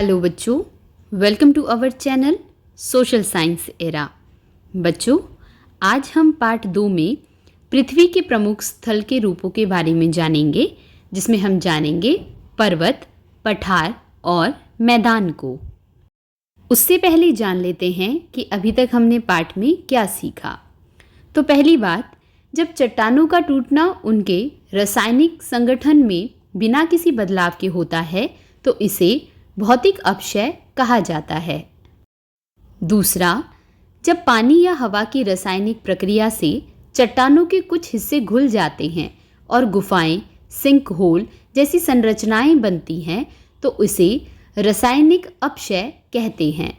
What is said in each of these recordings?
Hello बच्चों, welcome to our channel social science era. बच्चों, आज हम पार्ट 2 में पृथ्वी के प्रमुख स्थल के रूपों के बारे में जानेंगे, जिसमें हम जानेंगे पर्वत, पठार और मैदान को। उससे पहले जान लेते हैं कि अभी तक हमने पाठ में क्या सीखा। तो पहली बात, जब चट्टानों का टूटना उनके रासायनिक संगठन में बिना किसी बदलाव के होता है तो इसे भौतिक अपक्षय कहा जाता है। दूसरा, जब पानी या हवा की रासायनिक प्रक्रिया से चट्टानों के कुछ हिस्से घुल जाते हैं और गुफाएं, सिंक होल जैसी संरचनाएं बनती हैं तो इसे रासायनिक अपक्षय कहते हैं।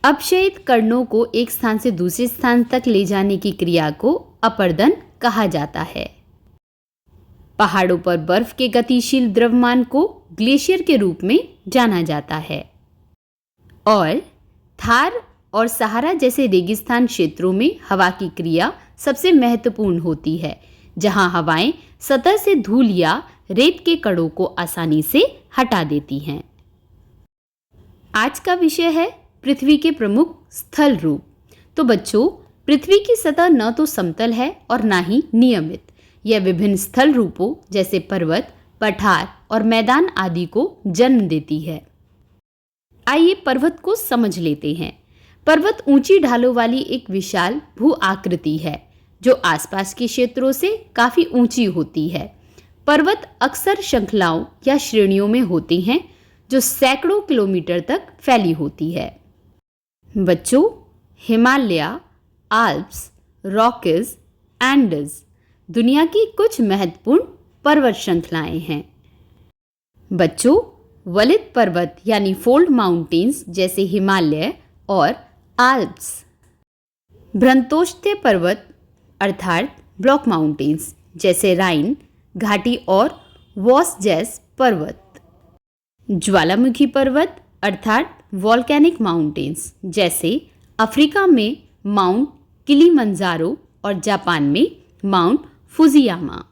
अपक्षयित कणों को एक स्थान से दूसरे स्थान तक ले जाने की क्रिया को अपरदन कहा जाता है। पहाड़ों पर बर्फ के गतिशील द्रव्यमान को ग्लेशियर के रूप में जाना जाता है। और थार और सहारा जैसे रेगिस्तान क्षेत्रों में हवा की क्रिया सबसे महत्वपूर्ण होती है, जहां हवाएं सतह से धूल या रेत के कणों को आसानी से हटा देती हैं। आज का विषय है पृथ्वी के प्रमुख स्थल रूप। तो बच्चों, पृथ्वी की सतह न तो समतल है और न ही नियमित। यह विभिन्न स्थल रूपों जैसे पर्वत, पठार और मैदान आदि को जन्म देती है। आइए पर्वत को समझ लेते हैं। पर्वत ऊंची ढालों वाली एक विशाल भू आकृति है जो आसपास के क्षेत्रों से काफी ऊंची होती है। पर्वत अक्सर श्रृंखलाओं या श्रेणियों में होते हैं जो सैकड़ों किलोमीटर तक फैली होती है। बच्चों, हिमालय, आल्प्स, रॉकीज, एंडीज दुनिया की कुछ महत्वपूर्ण पर्वत श्रृंखलाएं हैं। बच्चों, वलित पर्वत यानी फोल्ड माउंटेन्स जैसे हिमालय और आल्प्स, भ्रंतोष्ठीय पर्वत अर्थात ब्लॉक माउंटेन्स जैसे राइन घाटी और वॉसजैस पर्वत, ज्वालामुखी पर्वत अर्थात वॉल्केनिक माउंटेन्स जैसे अफ्रीका में माउंट किलिमंजारो और जापान में माउंट फुजियामा।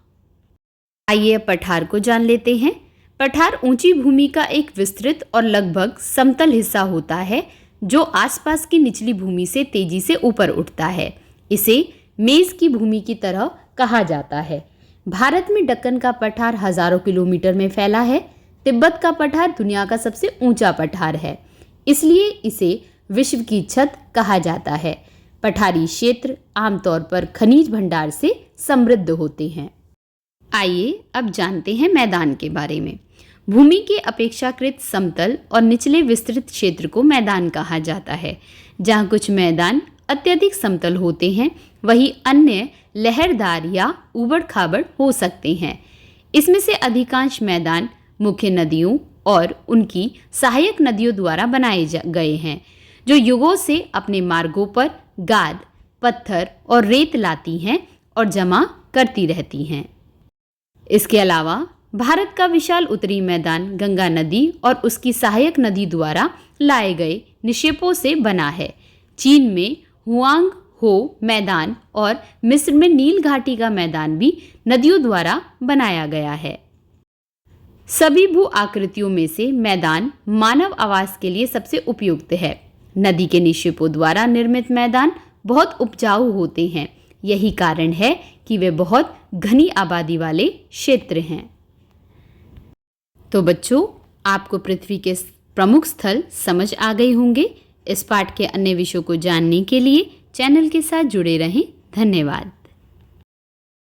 आइए अब पठार को जान लेते हैं। पठार ऊंची भूमि का एक विस्तृत और लगभग समतल हिस्सा होता है जो आसपास की निचली भूमि से तेजी से ऊपर उठता है। इसे मेज की भूमि की तरह कहा जाता है। भारत में दक्कन का पठार हजारों किलोमीटर में फैला है। तिब्बत का पठार दुनिया का सबसे ऊंचा पठार है, इसलिए इसे विश्व की छत कहा जाता है। पठारी क्षेत्र आमतौर पर खनिज भंडार से समृद्ध होते हैं। आइए अब जानते हैं मैदान के बारे में। भूमि के अपेक्षाकृत समतल और निचले विस्तृत क्षेत्र को मैदान कहा जाता है। जहां कुछ मैदान अत्यधिक समतल होते हैं, वहीं अन्य लहरदार या ऊबड़ खाबड़ हो सकते हैं। इसमें से अधिकांश मैदान मुख्य नदियों और उनकी सहायक नदियों द्वारा बनाए गए हैं, जो युगों से अपने मार्गों पर गाद, पत्थर और रेत लाती हैं और जमा करती रहती हैं। इसके अलावा भारत का विशाल उत्तरी मैदान गंगा नदी और उसकी सहायक नदी द्वारा लाए गए निक्षेपों से बना है। चीन में हुआंग हो मैदान और मिस्र में नील घाटी का मैदान भी नदियों द्वारा बनाया गया है। सभी भू आकृतियों में से मैदान मानव आवास के लिए सबसे उपयुक्त है। नदी के निक्षेपों द्वारा निर्मित मैदान बहुत उपजाऊ होते हैं। यही कारण है कि वे बहुत घनी आबादी वाले क्षेत्र हैं। तो बच्चों, आपको पृथ्वी के प्रमुख स्थल समझ आ गए होंगे। इस पाठ के अन्य विषयों को जानने के लिए चैनल के साथ जुड़े रहें। धन्यवाद।